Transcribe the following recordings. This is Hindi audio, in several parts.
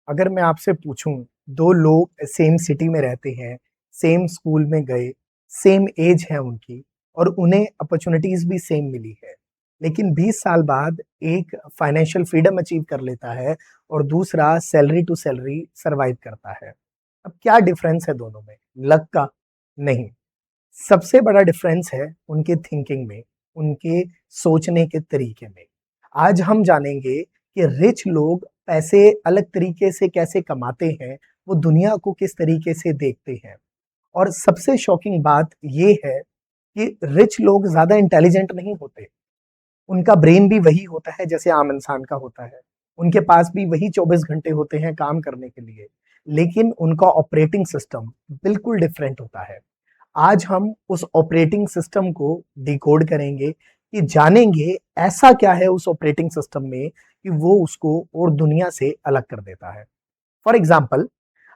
अगर मैं आपसे पूछूं, दो लोग सेम सिटी में रहते हैं, सेम स्कूल में गए, सेम एज है उनकी और उन्हें अपॉर्चुनिटीज भी सेम मिली है, लेकिन 20 साल बाद एक फाइनेंशियल फ्रीडम अचीव कर लेता है और दूसरा सैलरी टू सैलरी सरवाइव करता है। अब क्या डिफरेंस है दोनों में? लक का? नहीं। सबसे बड़ा डिफरेंस है उनके थिंकिंग में, उनके सोचने के तरीके में। आज हम जानेंगे कि रिच लोग पैसे अलग तरीके से कैसे कमाते हैं, वो दुनिया को किस तरीके से देखते हैं। और सबसे शॉकिंग बात ये है कि रिच लोग ज़्यादा इंटेलिजेंट नहीं होते। उनका ब्रेन भी वही होता है जैसे आम इंसान का होता है। उनके पास भी वही 24 घंटे होते हैं काम करने के लिए, लेकिन उनका ऑपरेटिंग सिस्टम बिल्कुल डिफरेंट होता है। आज हम उस ऑपरेटिंग सिस्टम को डिकोड करेंगे कि जानेंगे ऐसा क्या है उस ऑपरेटिंग सिस्टम में कि वो उसको और दुनिया से अलग कर देता है। फॉर एग्जाम्पल,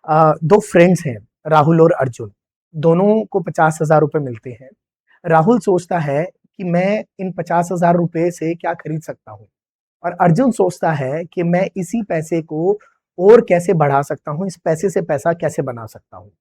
दो फ्रेंड्स हैं, राहुल और अर्जुन। दोनों को 50,000 रुपए मिलते हैं। राहुल सोचता है कि मैं इन 50,000 रुपए से क्या खरीद सकता हूँ, और अर्जुन सोचता है कि मैं इसी पैसे को और कैसे बढ़ा सकता हूँ, इस पैसे से पैसा कैसे बना सकता हूँ।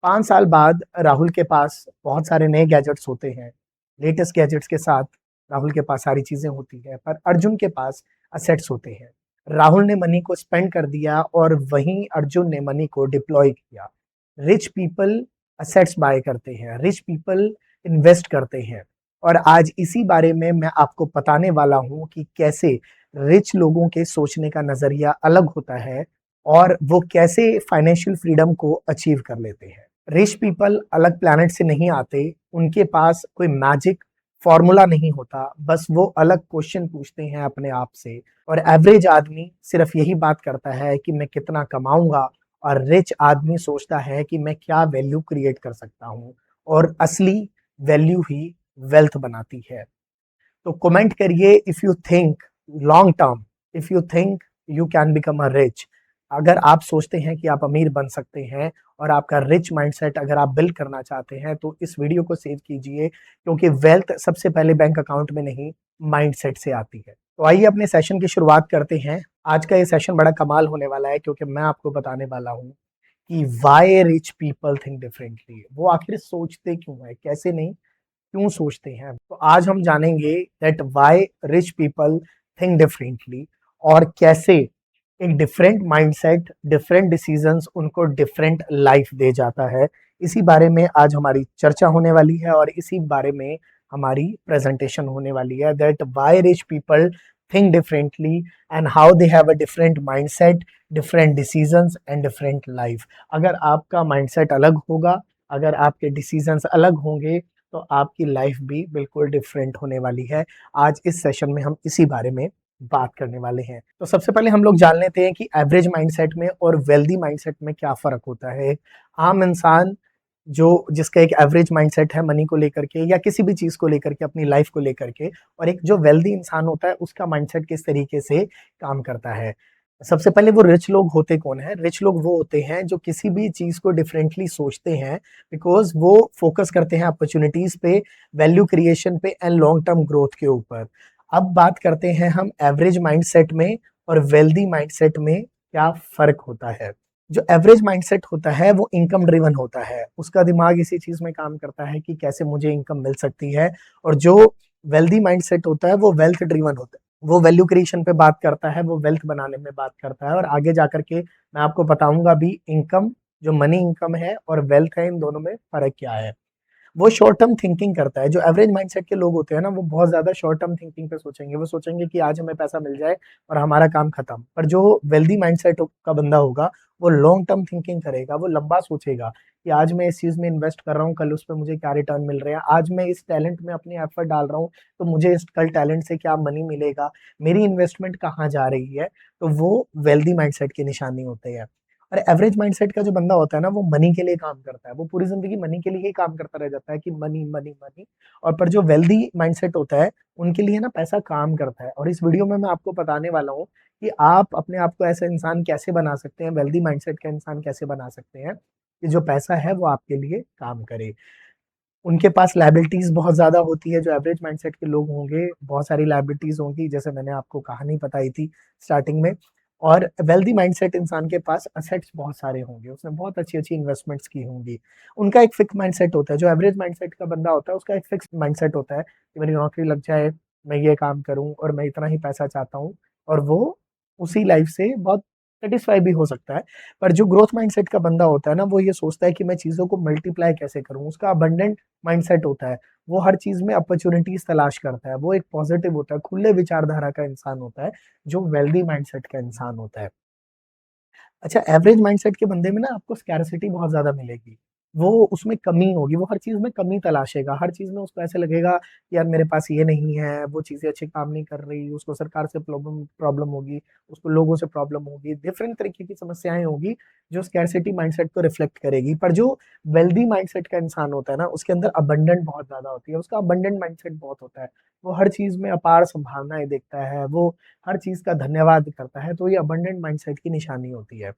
5 साल बाद राहुल के पास बहुत सारे नए गैजेट्स होते हैं। लेटेस्ट गैजेट्स के साथ राहुल के पास सारी चीजें होती है, पर अर्जुन के पास असेट्स होते हैं। राहुल ने मनी को स्पेंड कर दिया और वहीं अर्जुन ने मनी को डिप्लॉय किया। रिच पीपल असेट्स बाय करते हैं, रिच पीपल इन्वेस्ट करते हैं। और आज इसी बारे में मैं आपको बताने वाला हूं कि कैसे रिच लोगों के सोचने का नजरिया अलग होता है और वो कैसे फाइनेंशियल फ्रीडम को अचीव कर लेते हैं। रिच पीपल अलग प्लैनेट से नहीं आते, उनके पास कोई मैजिक फॉर्मूला नहीं होता, बस वो अलग क्वेश्चन पूछते हैं अपने आप से। और एवरेज आदमी सिर्फ यही बात करता है कि मैं कितना कमाऊंगा, और रिच आदमी सोचता है कि मैं क्या वैल्यू क्रिएट कर सकता हूँ। और असली वैल्यू ही वेल्थ बनाती है। तो कमेंट करिए if you think long term, if you think you can become a rich. अगर आप सोचते हैं कि आप अमीर बन सकते हैं और आपका रिच माइंडसेट अगर आप बिल्ड करना चाहते हैं, तो इस वीडियो को सेव कीजिए, क्योंकि वेल्थ सबसे पहले बैंक अकाउंट में नहीं, माइंडसेट से आती है। तो आइए अपने सेशन की शुरुआत करते हैं। आज का ये सेशन बड़ा कमाल होने वाला है, क्योंकि मैं आपको बताने वाला हूँ कि why rich people think differently. वो आखिर सोचते क्यों है, कैसे नहीं, क्यों सोचते हैं। तो आज हम जानेंगे that why rich people think differently, और कैसे एक डिफरेंट माइंडसेट, डिफरेंट डिसीजंस उनको डिफरेंट लाइफ दे जाता है। इसी बारे में आज हमारी चर्चा होने वाली है और इसी बारे में हमारी प्रेजेंटेशन होने वाली है, that why rich people think differently and how they have a different mindset, different decisions and different life. अगर आपका माइंडसेट अलग होगा, अगर आपके डिसीजंस अलग होंगे, तो आपकी लाइफ भी बिल्कुल डिफरेंट होने वाली है। आज इस सेशन में हम इसी बारे में बात करने वाले हैं। तो सबसे पहले हम लोग जान लेते हैं कि एवरेज माइंडसेट में और वेल्दी माइंडसेट में क्या फ़र्क होता है। एक आम इंसान जो जिसका एक एवरेज माइंडसेट है मनी को लेकर के या किसी भी चीज़ को लेकर के, अपनी लाइफ को लेकर के, और एक जो वेल्दी इंसान होता है उसका माइंडसेट किस तरीके से काम करता है। सबसे पहले वो रिच लोग होते कौन हैं? रिच लोग वो होते हैं जो किसी भी चीज़ को डिफरेंटली सोचते हैं, बिकॉज़ वो फोकस करते हैं अपॉर्च्युनिटीज़ पे, वैल्यू क्रिएशन पे एंड लॉन्ग टर्म ग्रोथ के ऊपर। अब बात करते हैं हम एवरेज माइंडसेट में और वेल्दी माइंडसेट में क्या फ़र्क होता है। जो एवरेज माइंडसेट होता है वो इनकम ड्रिवन होता है। उसका दिमाग इसी चीज़ में काम करता है कि कैसे मुझे इनकम मिल सकती है। और जो वेल्दी माइंडसेट होता है वो वेल्थ ड्रिवन होता है। वो वैल्यू क्रिएशन पे बात करता है, वो वेल्थ बनाने में बात करता है। और आगे जाकर के मैं आपको बताऊँगा भी इनकम, जो मनी इनकम है और वेल्थ है, इन दोनों में फ़र्क क्या है। वो शॉर्ट टर्म थिंकिंग करता है। जो एवरेज माइंडसेट के लोग होते हैं ना, वो बहुत ज़्यादा शॉर्ट टर्म थिंकिंग पे सोचेंगे। वो सोचेंगे कि आज हमें पैसा मिल जाए और हमारा काम खत्म। पर जो वेल्दी माइंडसेट का बंदा होगा, वो लॉन्ग टर्म थिंकिंग करेगा। वो लंबा सोचेगा कि आज मैं इस चीज़ में इन्वेस्ट कर रहा हूँ, कल उस पे मुझे क्या रिटर्न मिल रहे हैं। आज मैं इस टैलेंट में अपनी एफर्ट डाल रहा हूँ, तो मुझे इस कल टैलेंट से क्या मनी मिलेगा, मेरी इन्वेस्टमेंट कहाँ जा रही है। तो वो वेल्दी माइंडसेट की निशानी होते हैं। और एवरेज माइंडसेट का जो बंदा होता है ना, वो मनी के लिए काम करता है। वो पूरी ज़िंदगी मनी के लिए ही काम करता रह जाता है कि मनी, मनी, मनी। और पर जो वेल्दी माइंडसेट होता है, उनके लिए ना पैसा काम करता है। और इस वीडियो में मैं आपको बताने वाला हूँ कि आप अपने आप को ऐसा इंसान कैसे बना सकते हैं, वेल्दी माइंडसेट का इंसान कैसे बना सकते हैं कि जो पैसा है वो आपके लिए काम करे। उनके पास लायबिलिटीज़ बहुत ज़्यादा होती है। जो एवरेज माइंडसेट के लोग होंगे, बहुत सारी लायबिलिटीज़ होंगी, जैसे मैंने आपको कहानी बताई थी स्टार्टिंग में। और वेल्दी माइंडसेट इंसान के पास असेट्स बहुत सारे होंगे, उसने बहुत अच्छी-अच्छी इन्वेस्टमेंट्स की होंगी। उनका एक फिक्स माइंडसेट होता है, जो एवरेज माइंडसेट का बंदा होता है, उसका एक फिक्स माइंडसेट होता है कि मेरी नौकरी लग जाए, मैं ये काम करूँ और मैं इतना ही पैसा चाहता हूँ और वो उसी लाइफ से बहुत सैटिस्फाई भी हो सकता है। पर जो ग्रोथ माइंडसेट का बंदा होता है ना, वो ये सोचता है कि मैं चीज़ों को मल्टीप्लाई कैसे करूँ, उसका अबंडेंट माइंडसेट होता है। वो हर चीज़ में अपॉर्च्युनिटीज़ तलाश करता है, वो एक पॉजिटिव होता है, खुले विचारधारा का इंसान होता है, जो वेल्दी माइंडसेट का इंसान होता है। अच्छा, एवरेज माइंडसेट के बंदे में ना आपको स्कैरसिटी बहुत ज़्यादा मिलेगी। वो उसमें कमी होगी, वो हर चीज़ में कमी तलाशेगा, हर चीज़ में उसको ऐसे लगेगा कि यार मेरे पास ये नहीं है, वो चीज़ें अच्छे काम नहीं कर रही, उसको सरकार से प्रॉब्लम प्रॉब्लम होगी, उसको लोगों से प्रॉब्लम होगी, डिफरेंट तरीके की समस्याएँ होगी, जो स्कैरसिटी माइंडसेट को रिफ्लेक्ट करेगी। पर जो वेल्दी माइंडसेट का इंसान होता है ना, उसके अंदर अबंडेंट बहुत ज़्यादा होती है, उसका अबंडेंट माइंडसेट बहुत होता है। वो हर चीज़ में अपार संभावनाएँ देखता है, वो हर चीज़ का धन्यवाद करता है, तो ये अबंडेंट माइंडसेट की निशानी होती है।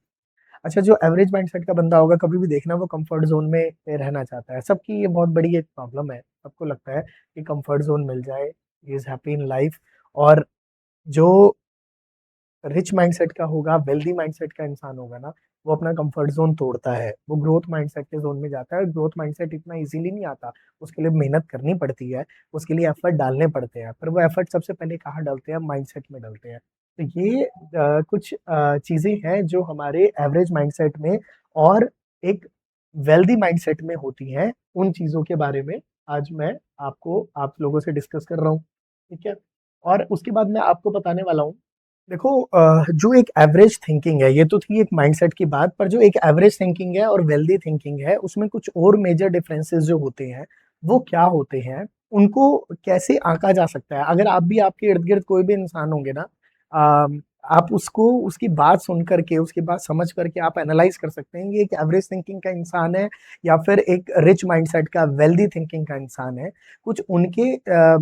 अच्छा, जो एवरेज माइंडसेट का बंदा होगा, कभी भी देखना वो कंफर्ट ज़ोन में रहना चाहता है। सबकी ये बहुत बड़ी एक प्रॉब्लम है। सबको लगता है कि कंफर्ट ज़ोन मिल जाए, he is happy in life. और जो रिच माइंडसेट का होगा, वेल्दी माइंडसेट का इंसान होगा ना, वो अपना कंफर्ट ज़ोन तोड़ता है। वो ग्रोथ माइंडसेट के ज़ोन में जाता है। ग्रोथ माइंडसेट इतना ईज़िली नहीं आता, उसके लिए मेहनत करनी पड़ती है, उसके लिए एफर्ट डालने पड़ते हैं। पर वो एफर्ट सबसे पहले कहाँ डलते हैं? माइंडसेट में डलते हैं। तो ये कुछ चीज़ें हैं जो हमारे एवरेज माइंडसेट में और एक वेल्दी माइंडसेट में होती हैं। उन चीज़ों के बारे में आज मैं आपको आप लोगों से डिस्कस कर रहा हूँ, ठीक है? और उसके बाद मैं आपको बताने वाला हूँ। देखो, जो एक एवरेज थिंकिंग है, ये तो थी एक माइंडसेट की बात, पर जो एक एवरेज थिंकिंग है और वेल्दी थिंकिंग है, उसमें कुछ और मेजर डिफरेंसेस जो होते हैं, वो क्या होते हैं? उनको कैसे आँका जा सकता है? अगर आप भी आपके इर्द-गिर्द कोई भी इंसान होंगे ना, आप उसको उसकी बात सुन कर के, उसकी बात समझ कर के आप एनालाइज़ कर सकते हैं, ये एक एवरेज थिंकिंग का इंसान है या फिर एक रिच माइंडसेट का वेल्दी थिंकिंग का इंसान है। कुछ उनके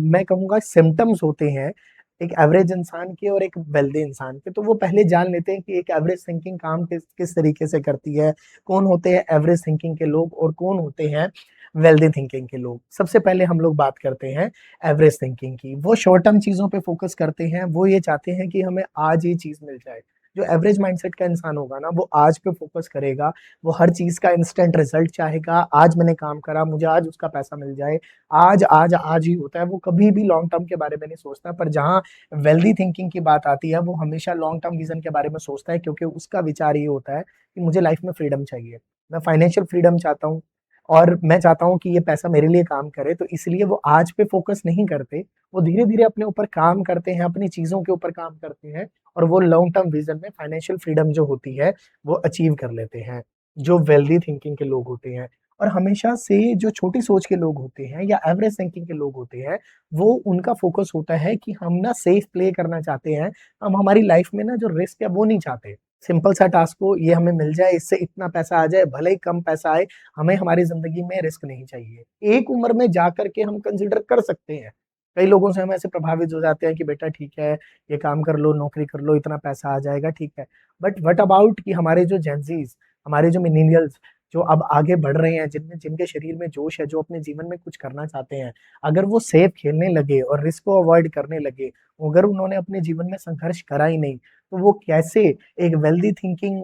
मैं कहूँगा सिम्पटम्स होते हैं एक एवरेज इंसान के और एक वेल्दी इंसान के। तो वो पहले जान लेते हैं कि एक एवरेज थिंकिंग काम किस किस तरीके से करती है, कौन होते हैं एवरेज थिंकिंग के लोग और कौन होते हैं वेल्दी थिंकिंग के लोग। सबसे पहले हम लोग बात करते हैं एवरेज थिंकिंग की। वो शॉर्ट टर्म चीज़ों पे फ़ोकस करते हैं, वो ये चाहते हैं कि हमें आज ये चीज़ मिल जाए। जो एवरेज माइंडसेट का इंसान होगा ना, वो आज पे फ़ोकस करेगा, वो हर चीज़ का इंस्टेंट रिज़ल्ट चाहेगा, आज मैंने काम करा, मुझे आज उसका पैसा मिल जाए, आज, आज, आज ही होता है। वो कभी भी लॉन्ग टर्म के बारे में नहीं सोचता। पर जहाँ वेल्दी थिंकिंग की बात आती है, वो हमेशा लॉन्ग टर्म विज़न के बारे में सोचता है, क्योंकि उसका विचार ये होता है कि मुझे लाइफ़ में फ्रीडम चाहिए। मैं फाइनेंशियल फ्रीडम चाहता हूँ और मैं चाहता हूँ कि ये पैसा मेरे लिए काम करे, तो इसलिए वो आज पे फ़ोकस नहीं करते, वो धीरे-धीरे अपने ऊपर काम करते हैं, अपनी चीज़ों के ऊपर काम करते हैं और वो लॉन्ग टर्म विज़न में फाइनेंशियल फ्रीडम जो होती है, वो अचीव कर लेते हैं, जो वेल्दी थिंकिंग के लोग होते हैं। और हमेशा से जो छोटी सोच के लोग होते हैं या एवरेज थिंकिंग के लोग होते हैं, वो उनका फ़ोकस होता है कि हम ना सेफ प्ले करना चाहते हैं, हम हमारी लाइफ़ में ना जो रिस्क है वो नहीं चाहते। सिंपल सा टास्क हो, ये हमें मिल जाए, इससे इतना पैसा आ जाए, भले ही कम पैसा आए, हमें हमारी ज़िंदगी में रिस्क नहीं चाहिए। एक उम्र में जा कर के हम कंसिडर कर सकते हैं। कई लोगों से हम ऐसे प्रभावित हो जाते हैं कि बेटा ठीक है, ये काम कर लो, नौकरी कर लो, इतना पैसा आ जाएगा, ठीक है। बट व्हाट अबाउट कि हमारे जो जेनज़ीज़, हमारे जो मिलेनियल्स जो अब आगे बढ़ रहे हैं, जिनमें जिनके शरीर में जोश है, जो अपने जीवन में कुछ करना चाहते हैं, अगर वो सेफ खेलने लगे और रिस्क को अवॉइड करने लगे, अगर उन्होंने अपने जीवन में संघर्ष करा ही नहीं, तो वो कैसे एक वेल्दी थिंकिंग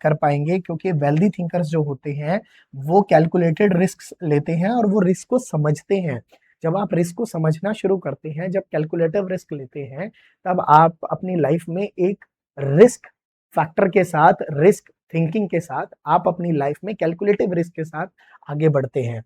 कर पाएँगे? क्योंकि वेल्दी थिंकर्स जो होते हैं, वो कैलकुलेटेड रिस्क्स लेते हैं और वो रिस्क को समझते हैं। जब आप रिस्क को समझना शुरू करते हैं, जब कैलकुलेटिव रिस्क लेते हैं, तब आप अपनी लाइफ में एक रिस्क फैक्टर के साथ, रिस्क थिंकिंग के साथ, आप अपनी लाइफ में कैलकुलेटिव रिस्क के साथ आगे बढ़ते हैं।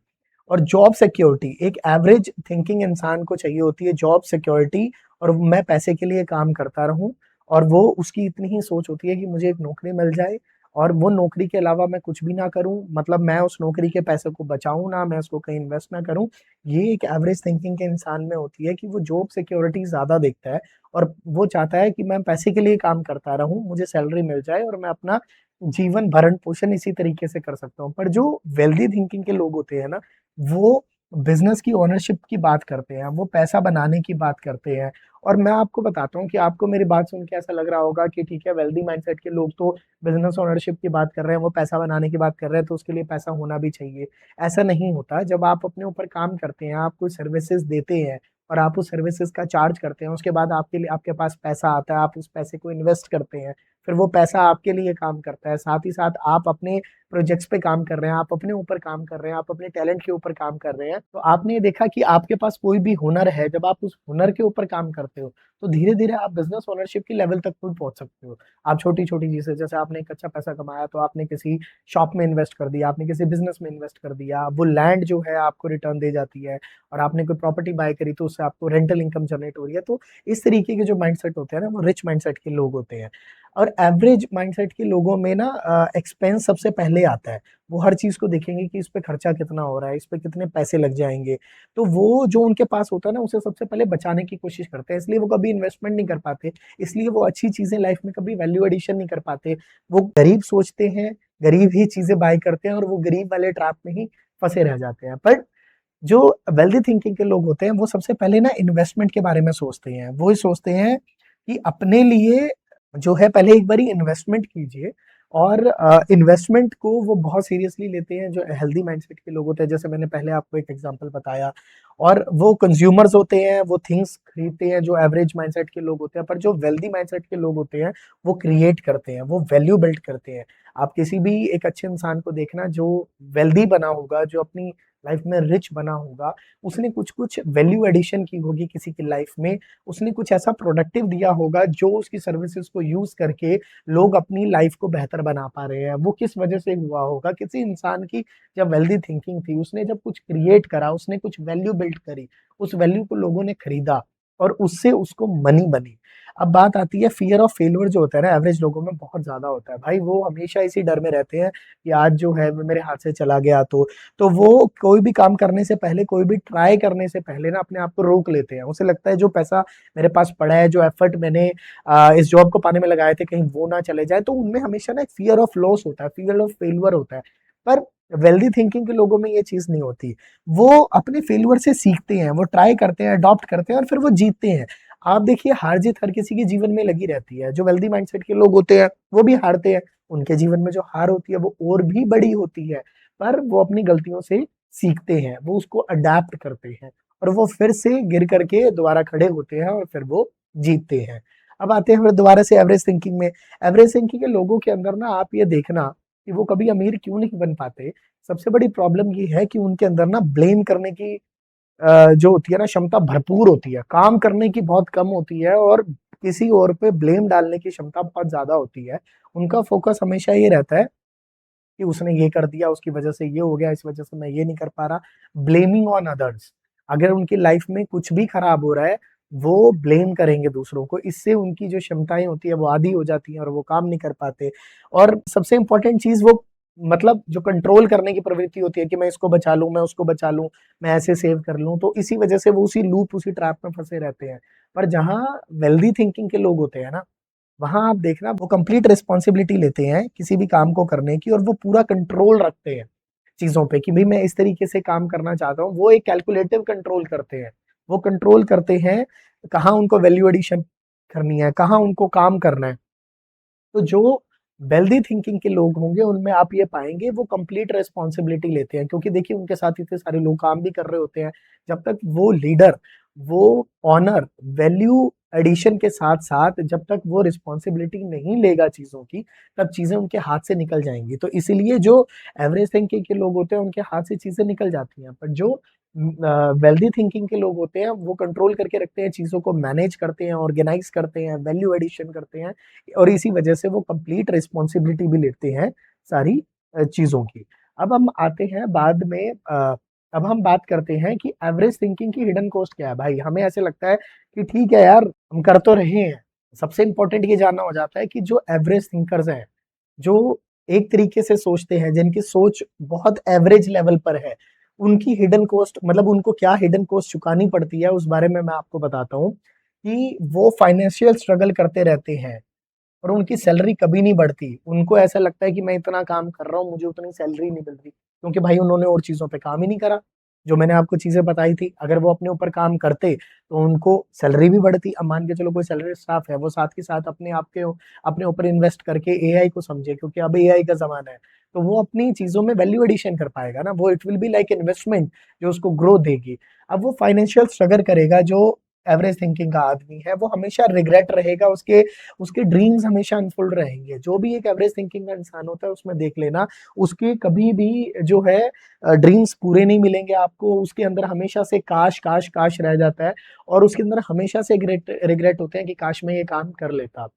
और जॉब सिक्योरिटी, एक एवरेज थिंकिंग इंसान को चाहिए होती है जॉब सिक्योरिटी और मैं पैसे के लिए काम करता रहूँ और वो उसकी इतनी ही सोच होती है कि मुझे एक नौकरी मिल जाए और वो नौकरी के अलावा मैं कुछ भी ना करूँ, मतलब मैं उस नौकरी के पैसे को बचाऊँ ना, मैं उसको कहीं इन्वेस्ट ना करूँ। ये एक एवरेज थिंकिंग के इंसान में होती है कि वो जॉब सिक्योरिटी ज़्यादा देखता है और वो चाहता है कि मैं पैसे के लिए काम करता रहूँ, मुझे सैलरी मिल जाए और मैं अपना जीवन भरण-पोषण इसी तरीके से कर सकता हूँ। पर जो वेल्दी थिंकिंग के लोग होते हैं ना, वो बिज़नेस की ओनरशिप की बात करते हैं, वो पैसा बनाने की बात करते हैं। और मैं आपको बताता हूँ कि आपको मेरी बात सुन के ऐसा लग रहा होगा कि ठीक है, वेल्दी माइंडसेट के लोग तो बिज़नेस ओनरशिप की बात कर रहे हैं, वो पैसा बनाने की बात कर रहे हैं, तो उसके लिए पैसा होना भी चाहिए। ऐसा नहीं होता, जब आप अपने ऊपर काम करते हैं, आप कोई सर्विसेज़ देते हैं और आप उस सर्विसेज़ का चार्ज करते हैं, उसके बाद आपके लिए आपके पास पैसा आता है, आप उस पैसे को इन्वेस्ट करते हैं, फिर वो पैसा आपके लिए काम करता है, साथ ही साथ आप अपने प्रोजेक्ट्स पे काम कर रहे हैं, आप अपने ऊपर काम कर रहे हैं, आप अपने टैलेंट के ऊपर काम कर रहे हैं। तो आपने ये देखा कि आपके पास कोई भी हुनर है, जब आप उस हुनर के ऊपर काम करते हो, तो धीरे-धीरे आप बिज़नेस ओनरशिप की लेवल तक भी पहुँच सकते हो। आप छोटी-छोटी चीज़ें, जैसे आपने एक अच्छा पैसा कमाया तो आपने किसी शॉप में इन्वेस्ट कर दिया, आपने किसी बिज़नेस में इन्वेस्ट कर दिया, वो लैंड जो है आपको रिटर्न दे जाती है, और आपने कोई प्रॉपर्टी बाय करी तो उससे आपको रेंटल इनकम जनरेट हो रही है। तो इस तरीके के जो माइंडसेट होते हैं ना, वो रिच माइंडसेट के लोग होते हैं। और एवरेज माइंडसेट के लोगों में ना एक्सपेंस सबसे पहले आता है। वो हर चीज़ को देखेंगे कि इस पे खर्चा कितना हो रहा है, इस पे कितने पैसे लग जाएँगे। तो वो जो उनके पास होता है ना, उसे सबसे पहले बचाने की कोशिश करते हैं, इसलिए वो कभी इन्वेस्टमेंट नहीं कर पाते, इसलिए वो अच्छी चीज़ें लाइफ में कभी वैल्यू एडिशन नहीं कर पाते। वो गरीब सोचते हैं, गरीब ही चीज़ें बाय करते हैं, और वो गरीब वाले ट्रैप में ही फँसे रह जाते हैं। पर जो वेल्दी थिंकिंग के लोग होते हैं, वो सबसे पहले ना इन्वेस्टमेंट के बारे में सोचते हैं। वो ये सोचते हैं कि अपने लिए जो है पहले एक बारी इन्वेस्टमेंट कीजिए, और इन्वेस्टमेंट को वो बहुत सीरियसली लेते हैं जो हेल्दी माइंडसेट के लोग होते हैं। जैसे मैंने पहले आपको एक एग्ज़ाम्पल बताया, और वो कंज्यूमर्स होते हैं, वो थिंग्स खरीदते हैं जो एवरेज माइंडसेट के लोग होते हैं। पर जो वेल्दी माइंडसेट के लोग होते हैं, वो क्रिएट करते हैं, वो वैल्यू बिल्ड करते हैं। आप किसी भी एक अच्छे इंसान को देखना जो वेल्दी बना होगा, जो अपनी लाइफ में रिच बना होगा, उसने कुछ-कुछ वैल्यू एडिशन की होगी किसी की लाइफ में, उसने कुछ ऐसा प्रोडक्टिव दिया होगा जो उसकी सर्विसेज़ को यूज़ करके लोग अपनी लाइफ को बेहतर बना पा रहे हैं। वो किस वजह से हुआ होगा? किसी इंसान की जब वेल्दी थिंकिंग थी, उसने जब कुछ क्रिएट करा, उसने कुछ वैल्यू बिल्ड करी, उस वैल्यू को लोगों ने खरीदा, और उससे उसको मनी बनी। अब बात आती है फ़ियर ऑफ फेल्योर, जो होता है ना एवरेज लोगों में बहुत ज़्यादा होता है। भाई वो हमेशा इसी डर में रहते हैं कि आज जो है वो मेरे हाथ से चला गया तो वो कोई भी काम करने से पहले, कोई भी ट्राई करने से पहले ना अपने आप को रोक लेते हैं। उसे लगता है जो पैसा मेरे पास पड़ा है, जो एफर्ट मैंने इस जॉब को पाने में लगाए थे, कहीं वो ना चले जाए। तो उनमें हमेशा ना एक फ़ियर ऑफ लॉस होता है, फ़ियर ऑफ फेल्यूर होता है। पर वेल्दी थिंकिंग के लोगों में ये चीज़ नहीं होती। वो अपने फेल्यूर से सीखते हैं, वो ट्राई करते हैं, अडॉप्ट करते हैं, और फिर वो जीतते हैं। आप देखिए, हार-जीत हर किसी के जीवन में लगी रहती है। जो वेल्दी माइंडसेट के लोग होते हैं, वो भी हारते हैं। उनके जीवन में जो हार होती है, वो और भी बड़ी होती है। पर वो अपनी गलतियों से सीखते हैं, वो उसको अडैप्ट करते हैं, और वो फिर से गिर करके दोबारा खड़े होते हैं, और फिर वो जीतते हैं। अब आते हैं फिर दोबारा से एवरेज थिंकिंग में। एवरेज थिंकिंग के लोगों के अंदर ना आप ये देखना कि वो कभी अमीर क्यों नहीं बन पाते। सबसे बड़ी प्रॉब्लम ये है कि उनके अंदर ना ब्लेम करने की जो होती है ना क्षमता भरपूर होती है, काम करने की बहुत कम होती है, और किसी और पे ब्लेम डालने की क्षमता बहुत ज़्यादा होती है। उनका फ़ोकस हमेशा ये रहता है कि उसने ये कर दिया, उसकी वजह से ये हो गया, इस वजह से मैं ये नहीं कर पा रहा। Blaming on others. अगर उनकी लाइफ में कुछ भी खराब हो रहा है, वो ब्लेम करेंगे दूसरों को। इससे उनकी जो क्षमताएँ होती हैं, वो आधी हो जाती हैं, और वो काम नहीं कर पाते। और सबसे इम्पोर्टेंट चीज़, वो मतलब जो कंट्रोल करने की प्रवृत्ति होती है कि मैं इसको बचा लूँ, मैं उसको बचा लूँ, मैं ऐसे सेव कर लूँ, तो इसी वजह से वो उसी लूप, उसी ट्रैप में फँसे रहते हैं। पर जहाँ वेल्दी थिंकिंग के लोग होते हैं ना, वहाँ आप देखना वो कंप्लीट रिस्पॉन्सिबिलिटी लेते हैं किसी भी काम को करने की, और वो पूरा कंट्रोल रखते हैं चीज़ों पे कि भई मैं इस तरीके से काम करना चाहता हूँ। वो एक कैलकुलेटिव कंट्रोल करते हैं। वो कंट्रोल करते हैं कहाँ उनको वैल्यू एडिशन करनी है, कहाँ उनको काम करना है। तो जो वेल्दी थिंकिंग के लोग होंगे, उनमें आप ये पाएँगे वो कंप्लीट रिस्पॉन्सिबिलिटी लेते हैं, क्योंकि देखिए उनके साथ इतने सारे लोग काम भी कर रहे होते हैं। जब तक वो लीडर, वो ऑनर, वैल्यू एडिशन के साथ-साथ जब तक वो रिस्पॉन्सिबिलिटी नहीं लेगा चीज़ों की, तब चीज़ें उनके हाथ से निकल जाएँगी। तो इसीलिए जो एवरेज थिंकिंग के लोग होते हैं, उनके हाथ से चीज़ें निकल जाती हैं। पर जो वेल्दी थिंकिंग के लोग होते हैं, वो कंट्रोल करके रखते हैं, चीज़ों को मैनेज करते हैं, ऑर्गेनाइज़ करते हैं, वैल्यू एडिशन करते हैं, और इसी वजह से वो कंप्लीट रिस्पॉन्सिबिलिटी भी लेते हैं सारी चीज़ों की। अब हम आते हैं बाद में अब हम बात करते हैं कि एवरेज थिंकिंग की हिडन कॉस्ट क्या है? भाई हमें ऐसे लगता है कि ठीक है यार, हम कर तो रहे हैं। सबसे इम्पोर्टेंट ये जानना हो जाता है कि जो एवरेज थिंकर्स हैं, जो एक तरीके से सोचते हैं, जिनकी सोच बहुत एवरेज लेवल पर है, उनकी हिडन कॉस्ट, मतलब उनको क्या हिडन कॉस्ट चुकानी पड़ती है, उस बारे में मैं आपको बताता हूँ कि वो फाइनेंशियल स्ट्रगल करते रहते हैं। और उनकी सैलरी कभी नहीं बढ़ती। उनको ऐसा लगता है कि मैं इतना काम कर रहा हूँ, मुझे उतनी सैलरी नहीं मिल रही, क्योंकि भाई उन्होंने और चीज़ों पे काम ही नहीं करा। जो मैंने आपको चीज़ें बताई थी, अगर वो अपने ऊपर काम करते, तो उनको सैलरी भी बढ़ती। अब मान के चलो कोई सैलरी स्टाफ है, वो साथ के साथ अपने ऊपर इन्वेस्ट करके एआई को समझे, क्योंकि अब एआई का ज़माना है, तो वो अपनी चीज़ों में वैल्यू एडिशन कर पाएगा ना, वो it will be like investment जो उसको ग्रोथ देगी। अब वो फाइनेंशियल स्ट्रगल करेगा, जो एवरेज थिंकिंग का आदमी है वो हमेशा रिग्रेट रहेगा, उसके उसके ड्रीम्स हमेशा अनफुल्ड रहेंगे। जो भी एक एवरेज थिंकिंग का इंसान होता है उसमें देख लेना, उसके कभी भी जो है ड्रीम्स पूरे नहीं मिलेंगे आपको, उसके अंदर हमेशा से काश काश काश रह जाता है, और उसके अंदर हमेशा से रिग्रेट रिग्रेट होते हैं कि काश मैं ये काम कर लेता।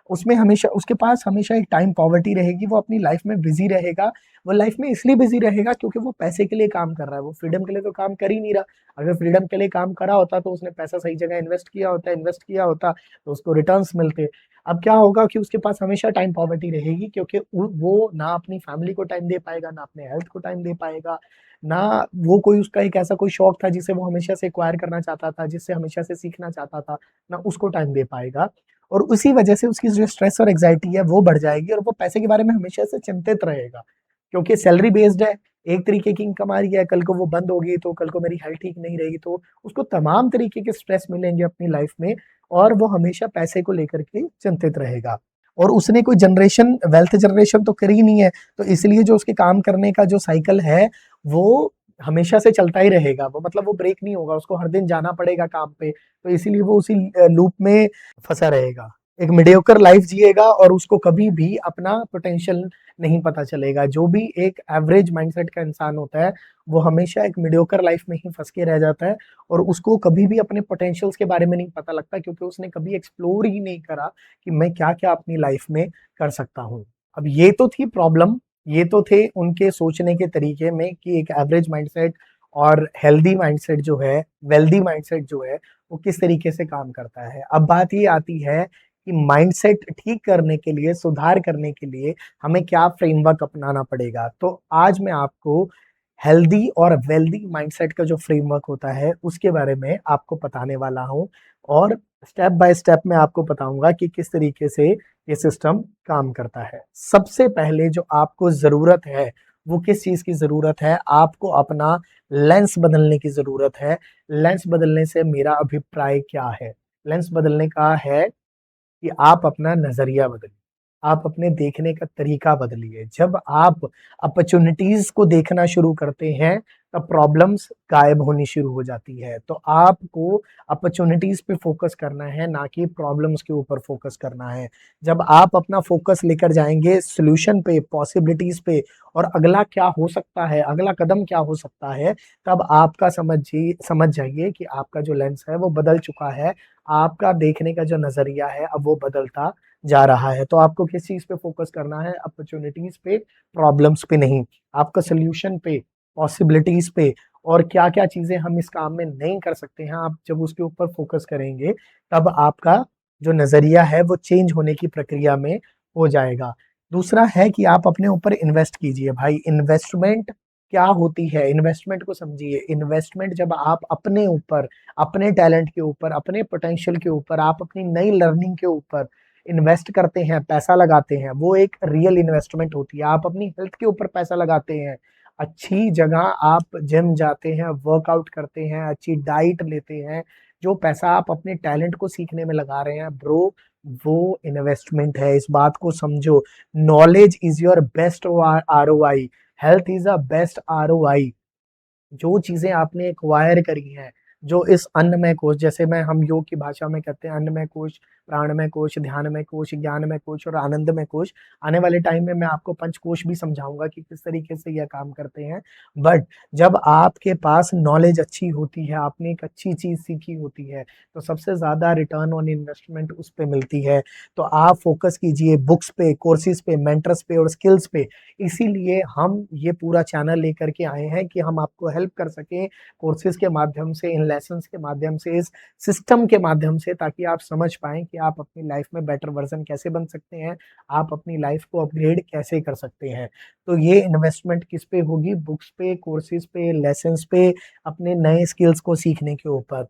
उसमें हमेशा उसके पास हमेशा एक टाइम पॉवर्टी रहेगी, वो अपनी लाइफ में बिजी रहेगा। वो लाइफ में इसलिए बिजी रहेगा क्योंकि वो पैसे के लिए काम कर रहा है, वो फ्रीडम के लिए तो काम कर ही नहीं रहा। अगर फ्रीडम के लिए काम करा होता तो उसने पैसा सही जगह इन्वेस्ट किया होता तो उसको रिटर्न्स मिलते। अब क्या होगा कि उसके पास हमेशा टाइम पॉवर्टी रहेगी, क्योंकि वो ना अपनी फैमिली को टाइम दे पाएगा, ना अपने हेल्थ को टाइम दे पाएगा, ना वो कोई उसका एक ऐसा कोई शौक था जिसे वो हमेशा से एक्वायर करना चाहता था, जिससे हमेशा से सीखना चाहता था, ना उसको टाइम दे पाएगा। और उसी वजह से उसकी जो स्ट्रेस और एंग्जायटी है वो बढ़ जाएगी, और वो पैसे के बारे में हमेशा से चिंतित रहेगा, क्योंकि सैलरी बेस्ड है, एक तरीके की इनकम आ रही है, कल को वो बंद होगी तो कल को मेरी हेल्थ ठीक नहीं रहेगी, तो उसको तमाम तरीके के स्ट्रेस मिलेंगे अपनी लाइफ में, और वो हमेशा पैसे को लेकर के चिंतित रहेगा। और उसने कोई जनरेशन वेल्थ जनरेशन तो करी नहीं है, तो इसलिए जो उसके काम करने का जो साइकिल है वो हमेशा से चलता ही रहेगा, वो मतलब वो ब्रेक नहीं होगा, उसको हर दिन जाना पड़ेगा काम पे, तो इसीलिए वो उसी लूप में फंसा रहेगा, एक मीडियोकर लाइफ जिएगा, और उसको कभी भी अपना पोटेंशियल नहीं पता चलेगा। जो भी एक एवरेज माइंडसेट का इंसान होता है वो हमेशा एक मीडियोकर लाइफ में ही फंस के रह जाता है, और उसको कभी भी अपने पोटेंशियल्स के बारे में नहीं पता लगता, क्योंकि उसने कभी एक्सप्लोर ही नहीं करा कि मैं क्या क्या अपनी लाइफ में कर सकता हूँ। अब ये तो थी प्रॉब्लम, ये तो थे उनके सोचने के तरीके में कि एक एवरेज माइंडसेट और हेल्दी माइंडसेट जो है, वेल्दी माइंडसेट जो है, वो किस तरीके से काम करता है। अब बात ये आती है कि माइंडसेट ठीक करने के लिए, सुधार करने के लिए हमें क्या फ्रेमवर्क अपनाना पड़ेगा। तो आज मैं आपको हेल्दी और वेल्दी माइंडसेट का जो फ्रेमवर्क होता है उसके बारे में आपको बताने वाला हूँ, और स्टेप बाय स्टेप मैं आपको बताऊंगा कि किस तरीके से ये सिस्टम काम करता है। सबसे पहले जो आपको ज़रूरत है, वो किस चीज़ की ज़रूरत है? आपको अपना लेंस बदलने की ज़रूरत है। लेंस बदलने से मेरा अभिप्राय क्या है? लेंस बदलने का है कि आप अपना नज़रिया बदलिए, आप अपने देखने का तरीका बदलिए। जब आप अपॉर्च्युनिटीज़ को देखना शुरू करते हैं, तब प्रॉब्लम्स गायब होनी शुरू हो जाती है। तो आपको अपॉर्च्युनिटीज़ पे फ़ोकस करना है, ना कि प्रॉब्लम्स के ऊपर फ़ोकस करना है। जब आप अपना फ़ोकस लेकर जाएँगे सॉल्यूशन पे, पॉसिबिलिटीज़ पे, और अगला क्या हो सकता है, अगला कदम क्या हो सकता है, तब आपका समझ जाइए कि आपका जो लेंस है वो बदल चुका है। आपका देखने का जो नज़रिया है अब वो बदलता जा रहा है। तो आपको किस चीज़ पे फ़ोकस करना है? अपॉर्च्युनिटीज़ पे, प्रॉब्लम्स पे नहीं। आपका सॉल्यूशन पे, पॉसिबिलिटीज़ पे, और क्या-क्या चीज़ें हम इस काम में नहीं कर सकते हैं, आप जब उसके ऊपर फ़ोकस करेंगे, तब आपका जो नज़रिया है वो चेंज होने की प्रक्रिया में हो जाएगा। दूसरा है कि आप अपने ऊपर इन्वेस्ट कीजिए भाई। इन्वेस्टमेंट क्या होती है? इन्वेस्टमेंट को समझिए। इन्वेस्टमेंट जब आप अपने ऊपर, अपने टैलेंट के ऊपर, अपने पोटेंशियल के ऊपर, आप अपनी नई लर्निंग के ऊपर इन्वेस्ट करते हैं, पैसा लगाते हैं, वो एक रियल इन्वेस्टमेंट होती है। आप अपनी हेल्थ के ऊपर पैसा लगाते हैं, अच्छी जगह आप जिम जाते हैं, वर्कआउट करते हैं, अच्छी डाइट लेते हैं, जो पैसा आप अपने टैलेंट को सीखने में लगा रहे हैं ब्रो, वो इन्वेस्टमेंट है। इस बात को समझो। Knowledge is your best ROI, health is a best ROI. जो चीज़ें आपने एक्वायर करी हैं, जो इस अन्नमय कोश, जैसे मैं हम योग की भाषा में कहते हैं अन्नमय कोश, प्राणमय कोश, ध्यानमय कोश, ज्ञानमय कोश और आनंदमय कोश। आने वाले टाइम में मैं आपको पंचकोश भी समझाऊँगा कि किस तरीके से यह काम करते हैं। बट जब आपके पास नॉलेज अच्छी होती है, आपने एक अच्छी चीज़ सीखी होती है, तो सबसे ज़्यादा रिटर्न ऑन इन्वेस्टमेंट उस पे मिलती है। तो आप फ़ोकस कीजिए बुक्स पे, कोर्सेज़ पे, मेंटर्स पे और स्किल्स पे। इसीलिए हम ये पूरा चैनल लेकर के आए हैं कि हम आपको हेल्प कर सकें कोर्सेज़ के माध्यम से, इन लेसन्स के माध्यम से, इस सिस्टम के माध्यम से, ताकि आप समझ पाएँ कि आप अपनी लाइफ़ में बेटर वर्ज़न कैसे बन सकते हैं, आप अपनी लाइफ़ को अपग्रेड कैसे कर सकते हैं। तो ये इन्वेस्टमेंट किस पे होगी? बुक्स पे, कोर्सेज़ पे, लेसन्स पे, अपने नए स्किल्स को सीखने के ऊपर।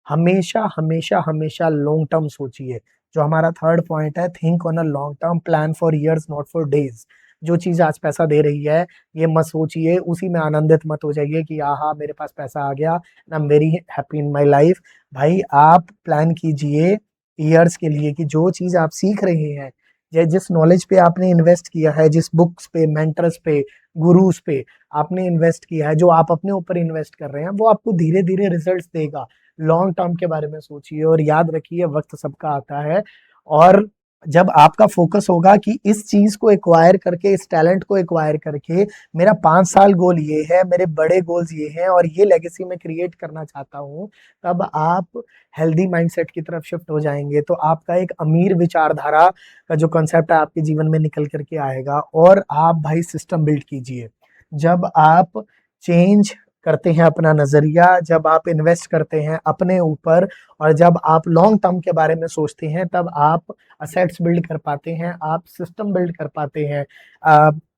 हमेशा, हमेशा, हमेशा लॉन्ग टर्म सोचिए। जो हमारा थर्ड पॉइंट है, think on a long term, plan for years not for days. जो चीज़ आज पैसा दे रही है, ये मत सोचिए, उसी में आनंदित मत हो जाइए कि आहा! मेरे पास पैसा आ गया, I am very happy in my life. भाई आप प्लान कीजिए ईयर्स के लिए कि जो चीज़ आप सीख रहे हैं, या जिस नॉलेज पे आपने इन्वेस्ट किया है, जिस बुक्स पे, मेंटर्स पे, गुरुज़ पे आपने इन्वेस्ट किया है, जो आप अपने ऊपर इन्वेस्ट कर रहे हैं, वो आपको धीरे-धीरे रिज़ल्ट्स देगा। लॉन्ग टर्म के बारे में सोचिए और याद रखिए वक्त सबका आता है। और जब आपका फोकस होगा कि इस चीज को एक्वायर करके, इस टैलेंट को एक्वायर करके मेरा 5 साल गोल ये है, मेरे बड़े गोल्स ये हैं और ये लेगेसी मैं क्रिएट करना चाहता हूँ, तब आप हेल्दी माइंडसेट की तरफ शिफ्ट हो जाएंगे। तो आपका एक अमीर विचारधारा का जो कॉन्सेप्ट है आपके जीवन में निकल करके आएगा। और आप भाई सिस्टम बिल्ड कीजिए। जब आप चेंज करते हैं अपना नजरिया, जब आप इन्वेस्ट करते हैं अपने ऊपर और जब आप लॉन्ग टर्म के बारे में सोचते हैं, तब आप असेट्स बिल्ड कर पाते हैं, आप सिस्टम बिल्ड कर पाते हैं।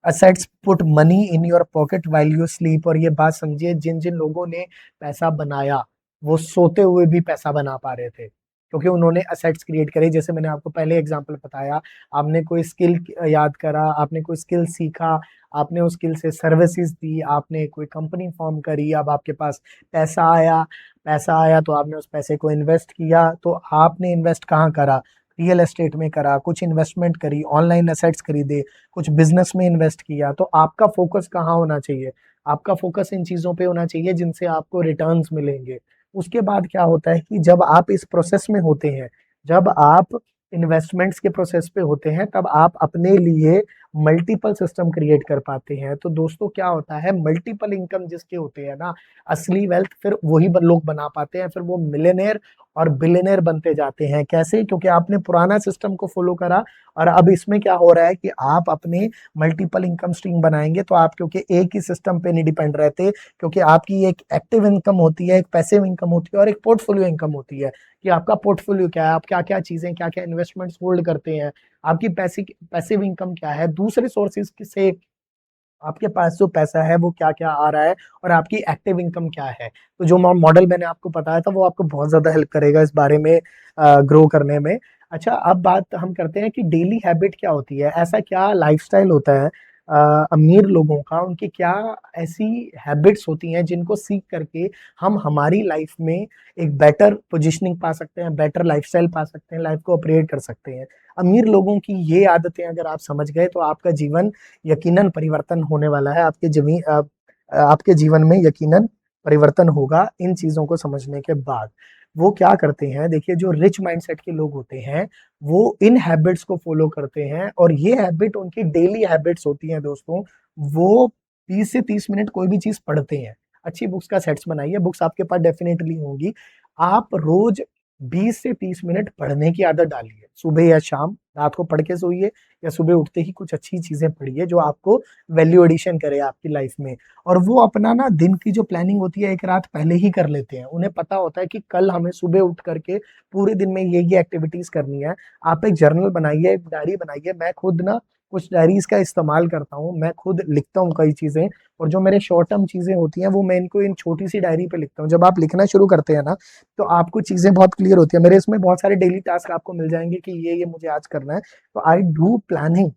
Assets put money in your pocket while you sleep. और ये बात समझिए, जिन जिन लोगों ने पैसा बनाया वो सोते हुए भी पैसा बना पा रहे थे, क्योंकि उन्होंने असेट्स क्रिएट करे। जैसे मैंने आपको पहले एग्जांपल बताया, आपने कोई स्किल याद करा, आपने कोई स्किल सीखा, आपने उस स्किल से सर्विसेज दी, आपने कोई कंपनी फॉर्म करी, अब आपके पास पैसा आया। पैसा आया तो आपने उस पैसे को इन्वेस्ट किया। तो आपने इन्वेस्ट कहाँ करा? रियल एस्टेट में करा, कुछ इन्वेस्टमेंट करी, ऑनलाइन एसेट्स खरीदे, कुछ बिजनेस में इन्वेस्ट किया। तो आपका फोकस कहाँ होना चाहिए? आपका फोकस इन चीजों पे होना चाहिए जिनसे आपको रिटर्न्स मिलेंगे। उसके बाद क्या होता है कि जब आप इस प्रोसेस में होते हैं, जब आप इन्वेस्टमेंट्स के प्रोसेस पे होते हैं, तब आप अपने लिए मल्टीपल सिस्टम क्रिएट कर पाते हैं। तो दोस्तों क्या होता है, मल्टीपल इनकम जिसके होते हैं ना, असली वेल्थ फिर वही लोग बना पाते हैं। फिर वो मिलियनेयर और बिलियनेयर बनते जाते हैं। कैसे? क्योंकि आपने पुराना सिस्टम को फॉलो करा और अब इसमें क्या हो रहा है कि आप अपने मल्टीपल इनकम स्ट्रीम बनाएंगे। तो आप क्योंकि एक ही सिस्टम पे नहीं डिपेंड रहते, क्योंकि आपकी एक एक्टिव इनकम होती है, एक पैसिव इनकम होती है और एक पोर्टफोलियो इनकम होती है। कि आपका पोर्टफोलियो क्या है, आप क्या क्या चीजें, क्या क्या इन्वेस्टमेंट्स होल्ड करते हैं, आपकी पैसिव इनकम क्या है, दूसरे सोर्सेज से आपके पास जो पैसा है वो क्या क्या आ रहा है, और आपकी एक्टिव इनकम क्या है। तो जो मॉडल मैंने आपको बताया था वो आपको बहुत ज्यादा हेल्प करेगा इस बारे में ग्रो करने में। अच्छा, अब बात हम करते हैं कि डेली हैबिट क्या होती है, ऐसा क्या लाइफस्टाइल होता है अमीर लोगों का, उनकी क्या ऐसी हैबिट्स होती हैं जिनको सीख करके हम हमारी लाइफ में एक बेटर पोजीशनिंग पा सकते हैं, बेटर लाइफस्टाइल पा सकते हैं, लाइफ को अपग्रेड कर सकते हैं। अमीर लोगों की ये आदतें अगर आप समझ गए तो आपका जीवन यकीनन परिवर्तन होने वाला है। आपके जीवन में यकीनन परिवर्तन होगा इन चीजों को समझने के बाद। वो क्या करते हैं, देखिए जो रिच माइंडसेट के लोग होते हैं वो इन हैबिट्स को फॉलो करते हैं, और ये हैबिट उनकी डेली हैबिट्स होती हैं दोस्तों। वो 20 से 30 मिनट कोई भी चीज पढ़ते हैं। अच्छी बुक्स का सेट्स बनाइए, बुक्स आपके पास डेफिनेटली होंगी। आप रोज 20 से 30 मिनट पढ़ने की आदत डालिए, सुबह या शाम। रात को पढ़ के सोइए या सुबह उठते ही कुछ अच्छी चीजें पढ़िए जो आपको वैल्यू एडिशन करे आपकी लाइफ में। और वो अपना ना दिन की जो प्लानिंग होती है एक रात पहले ही कर लेते हैं। उन्हें पता होता है कि कल हमें सुबह उठ करके पूरे दिन में ये एक्टिविटीज करनी है। आप एक जर्नल बनाइए, एक डायरी बनाइए। मैं खुद ना कुछ डायरीज का इस्तेमाल करता हूँ, मैं खुद लिखता हूँ कई चीजें। और जो मेरे शॉर्ट टर्म चीजें होती हैं वो मैं इनको इन छोटी सी डायरी पे लिखता हूँ। जब आप लिखना शुरू करते हैं ना, तो आपको चीजें बहुत क्लियर होती है। मेरे इसमें बहुत सारे डेली टास्क आपको मिल जाएंगे कि ये मुझे आज करना है। तो I do planning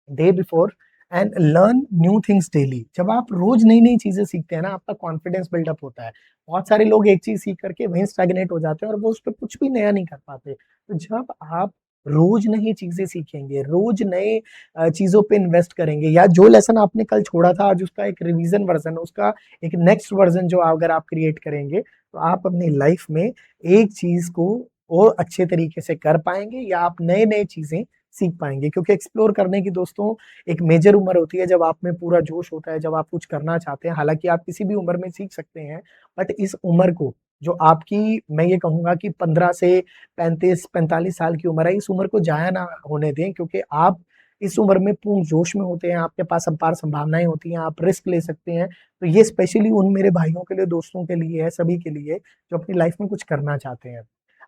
day before and learn new things daily. जब आप रोज नई नई चीजें सीखते हैं ना, आपका कॉन्फिडेंस बिल्डअप होता है। बहुत सारे लोग एक चीज सीख करके वहीं स्टैग्नेट हो जाते हैं और वो उस पर कुछ भी नया नहीं कर पाते। तो जब आप रोज नई चीजें सीखेंगे, रोज नए चीजों पे इन्वेस्ट करेंगे, या जो लेसन आपने कल छोड़ा था आज उसका एक रिवीजन वर्जन, उसका एक नेक्स्ट वर्जन जो अगर आप क्रिएट करेंगे, तो आप अपनी लाइफ में एक चीज को और अच्छे तरीके से कर पाएंगे, या आप नए नए चीजें सीख पाएंगे। क्योंकि एक्सप्लोर करने की दोस्तों एक मेजर उम्र होती है जब आप में पूरा जोश होता है, जब आप कुछ करना चाहते हैं। हालांकि आप किसी भी उम्र में सीख सकते हैं, बट इस उम्र को, जो आपकी, मैं ये कहूंगा कि 15 से 35-45 साल की उम्र है, इस उम्र को जाया ना होने दें। क्योंकि आप इस उम्र में पूर्ण जोश में होते हैं, आपके पास अपार संभावनाएं होती हैं, आप रिस्क ले सकते हैं। तो ये स्पेशली उन मेरे भाइयों के लिए, दोस्तों के लिए है, सभी के लिए जो अपनी लाइफ में कुछ करना चाहते हैं।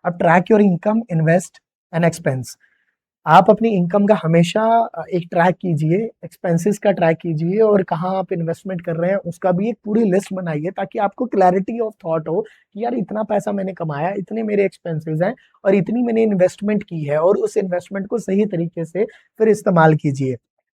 अब track your income, invest and expense. आप अपनी इनकम का हमेशा एक ट्रैक कीजिए, एक्सपेंसेस का ट्रैक कीजिए, और कहाँ आप इन्वेस्टमेंट कर रहे हैं उसका भी एक पूरी लिस्ट बनाइए, ताकि आपको क्लैरिटी ऑफ थॉट हो कि यार इतना पैसा मैंने कमाया, इतने मेरे एक्सपेंसेस हैं और इतनी मैंने इन्वेस्टमेंट की है, और उस इन्वेस्टमेंट को सही तरीके से फिर इस्तेमाल कीजिए।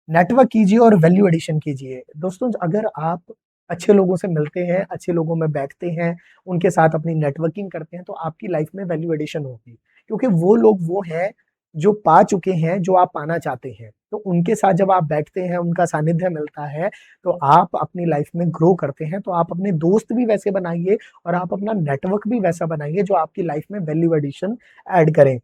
नेटवर्क कीजिए और वैल्यू एडिशन कीजिए। दोस्तों अगर आप अच्छे लोगों से मिलते हैं, अच्छे लोगों में बैठते हैं, उनके साथ अपनी नेटवर्किंग करते हैं, तो आपकी लाइफ में वैल्यू एडिशन होगी। क्योंकि वो लोग वो हैं जो पा चुके हैं जो आप पाना चाहते हैं। तो उनके साथ जब आप बैठते हैं, उनका सानिध्य मिलता है, तो आप अपनी लाइफ में ग्रो करते हैं। तो आप अपने दोस्त भी वैसे बनाइए और आप अपना नेटवर्क भी वैसा बनाइए जो आपकी लाइफ में वैल्यू एडिशन ऐड करें।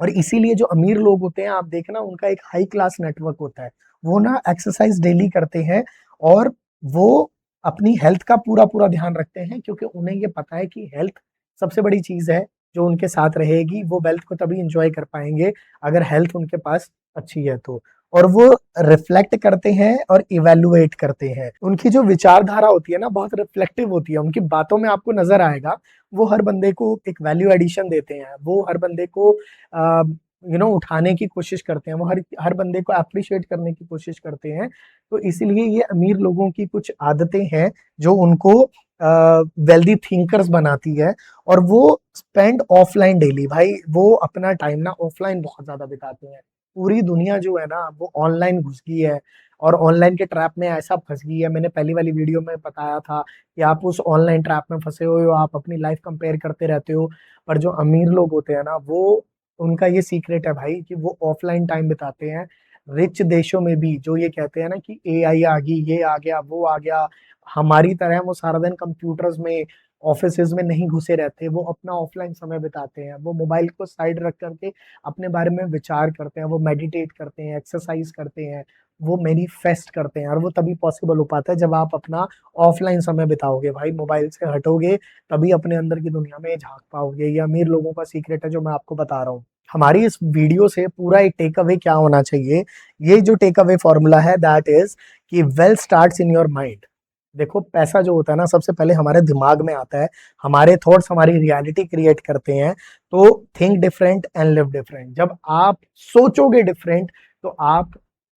और इसीलिए जो अमीर लोग होते हैं, आप देखना उनका एक हाई क्लास नेटवर्क होता है। वो ना एक्सरसाइज डेली करते हैं और वो अपनी हेल्थ का पूरा-पूरा ध्यान रखते हैं, क्योंकि उन्हें ये पता है कि हेल्थ सबसे बड़ी चीज़ है जो उनके साथ रहेगी। वो वेल्थ को तभी एन्जॉय कर पाएँगे अगर हेल्थ उनके पास अच्छी है तो। और वो रिफ्लेक्ट करते हैं और इवैल्यूएट करते हैं। उनकी जो विचारधारा होती है ना, बहुत रिफ्लेक्टिव होती है। उनकी बातों में आपको नज़र आएगा, वो हर बंदे को एक वैल्यू एडिशन देते हैं। वो हर बंदे को उठाने की कोशिश करते हैं। वो हर बंदे को एप्रिशिएट करने की कोशिश करते हैं। तो इसीलिए ये अमीर लोगों की कुछ आदतें हैं जो उनको वेल्दी थिंकर्स बनाती है। और वो स्पेंड ऑफलाइन डेली, भाई वो अपना टाइम ना ऑफलाइन बहुत ज़्यादा बिताते हैं। पूरी दुनिया जो है ना वो ऑनलाइन घुस गई है और ऑनलाइन के ट्रैप में ऐसा फँस गई है। मैंने पहली वाली वीडियो में बताया था कि आप उस ऑनलाइन ट्रैप में फँसे हुए हो, आप अपनी लाइफ कंपेयर करते रहते हो। पर जो अमीर लोग होते हैं ना, वो उनका ये सीक्रेट है भाई कि वो ऑफलाइन टाइम बिताते हैं। रिच देशों में भी जो ये कहते हैं ना कि एआई आ गई, ये आ गया, वो आ गया, हमारी तरह वो सारा दिन कंप्यूटर्स में, ऑफिसेज़ में नहीं घुसे रहते। वो अपना ऑफलाइन समय बिताते हैं। वो मोबाइल को साइड रख कर के अपने बारे में विचार करते हैं, वो मेडिटेट करते हैं, एक्सरसाइज़ करते हैं, वो मैनिफेस्ट करते हैं। और वो तभी पॉसिबल हो पाता है जब आप अपना ऑफलाइन समय बिताओगे भाई, मोबाइल से हटोगे, तभी अपने अंदर की दुनिया में झाँक पाओगे। ये अमीर लोगों का सीक्रेट है जो मैं आपको बता रहा हूँ। हमारी इस वीडियो से पूरा एक टेक अवे क्या होना चाहिए, ये जो टेक अवे फॉर्मूला है दैट इज कि wealth starts in your mind. देखो पैसा जो होता है ना, सबसे पहले हमारे दिमाग में आता है। हमारे थॉट्स हमारी रियलिटी क्रिएट करते हैं। तो think different and live different. जब आप सोचोगे डिफरेंट, तो आप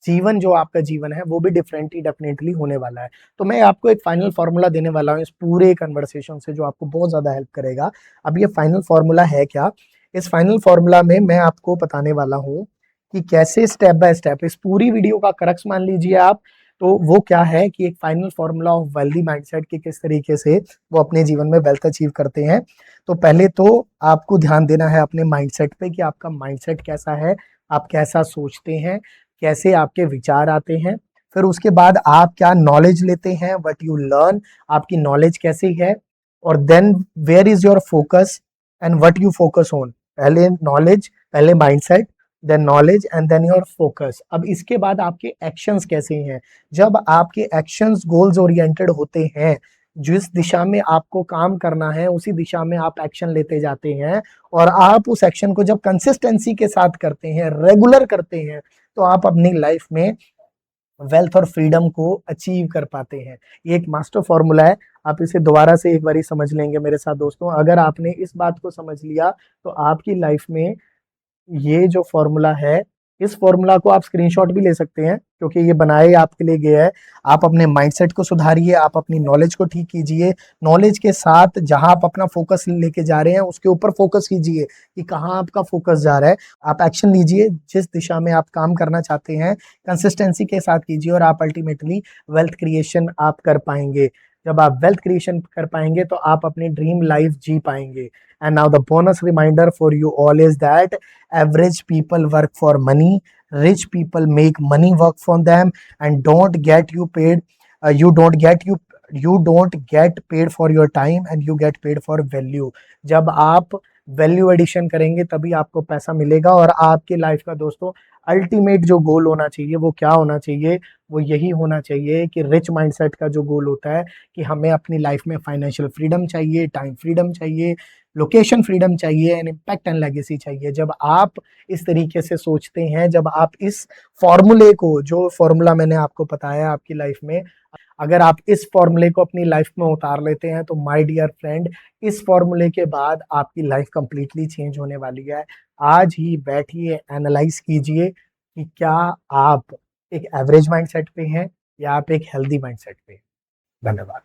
जीवन जो आपका जीवन है वो भी डिफरेंट ही डेफिनेटली होने वाला है। तो मैं आपको एक फाइनल फॉर्मूला देने वाला हूँ इस पूरे कन्वर्सेशन से, जो आपको बहुत ज्यादा हेल्प करेगा। अब ये फाइनल फॉर्मूला है क्या? इस फाइनल फॉर्मूला में मैं आपको बताने वाला हूँ कि कैसे स्टेप बाय स्टेप, इस पूरी वीडियो का क्रक्स मान लीजिए आप, तो वो क्या है कि एक final formula of wealthy mindset के किस तरीके से वो अपने जीवन में वेल्थ अचीव करते हैं। तो पहले तो आपको ध्यान देना है अपने माइंडसेट पे कि आपका माइंडसेट कैसा है, आप कैसा सोचते हैं, कैसे आपके विचार आते हैं। फिर उसके बाद आप क्या नॉलेज लेते हैं, व्हाट यू लर्न, आपकी नॉलेज कैसी है। और then where is your focus and what you focus on. पहले नॉलेज, पहले mindset, then knowledge and then your focus. अब इसके बाद आपके एक्शंस कैसे हैं। जब आपके एक्शंस गोल्स ओरिएंटेड होते हैं, जिस दिशा में आपको काम करना है उसी दिशा में आप एक्शन लेते जाते हैं, और आप उस एक्शन को जब कंसिस्टेंसी के साथ करते हैं, रेगुलर करते हैं, तो आप अपनी लाइफ में वेल्थ और फ्रीडम को अचीव कर पाते हैं। ये एक मास्टर फॉर्मूला है। आप इसे दोबारा से एक बारी समझ लेंगे मेरे साथ दोस्तों। अगर आपने इस बात को समझ लिया, तो आपकी लाइफ में ये जो फॉर्मूला है, इस फॉर्मूला को आप स्क्रीनशॉट भी ले सकते हैं, क्योंकि ये बनाया ही आपके लिए गया है। आप अपने माइंडसेट को सुधारिए, आप अपनी नॉलेज को ठीक कीजिए। नॉलेज के साथ जहां आप अपना फोकस लेके जा रहे हैं उसके ऊपर फोकस कीजिए कि कहाँ आपका फोकस जा रहा है। आप एक्शन लीजिए, जिस दिशा में आप काम करना चाहते हैं कंसिस्टेंसी के साथ कीजिए, और आप अल्टीमेटली वेल्थ क्रिएशन आप कर पाएंगे। जब आप वेल्थ क्रिएशन कर पाएंगे तो आप अपनी ड्रीम लाइफ जी पाएंगे। And now the bonus reminder for you all is that average people work for money, rich people make money work for them, and don't get you paid, you don't get paid for your time, and you get paid for value। जब आप वैल्यू एडिशन करेंगे तभी आपको पैसा मिलेगा। और आपके लाइफ का दोस्तों अल्टीमेट जो गोल होना चाहिए वो क्या होना चाहिए, वो यही होना चाहिए कि रिच माइंडसेट का जो गोल होता है कि हमें अपनी लाइफ में फाइनेंशियल फ्रीडम चाहिए, टाइम फ्रीडम चाहिए, लोकेशन फ्रीडम चाहिए, एंड इम्पैक्ट एंड लेगेसी चाहिए। जब आप इस तरीके से सोचते हैं, जब आप इस फॉर्मूले को, जो फॉर्मूला मैंने आपको बताया आपकी लाइफ में, अगर आप इस फॉर्मूले को अपनी लाइफ में उतार लेते हैं, तो माय डियर फ्रेंड, इस फॉर्मूले के बाद आपकी लाइफ कंप्लीटली चेंज होने वाली है। आज ही बैठिए, एनालाइज कीजिए कि क्या आप एक एवरेज माइंडसेट पे हैं या आप एक हेल्दी माइंडसेट पे हैं। धन्यवाद।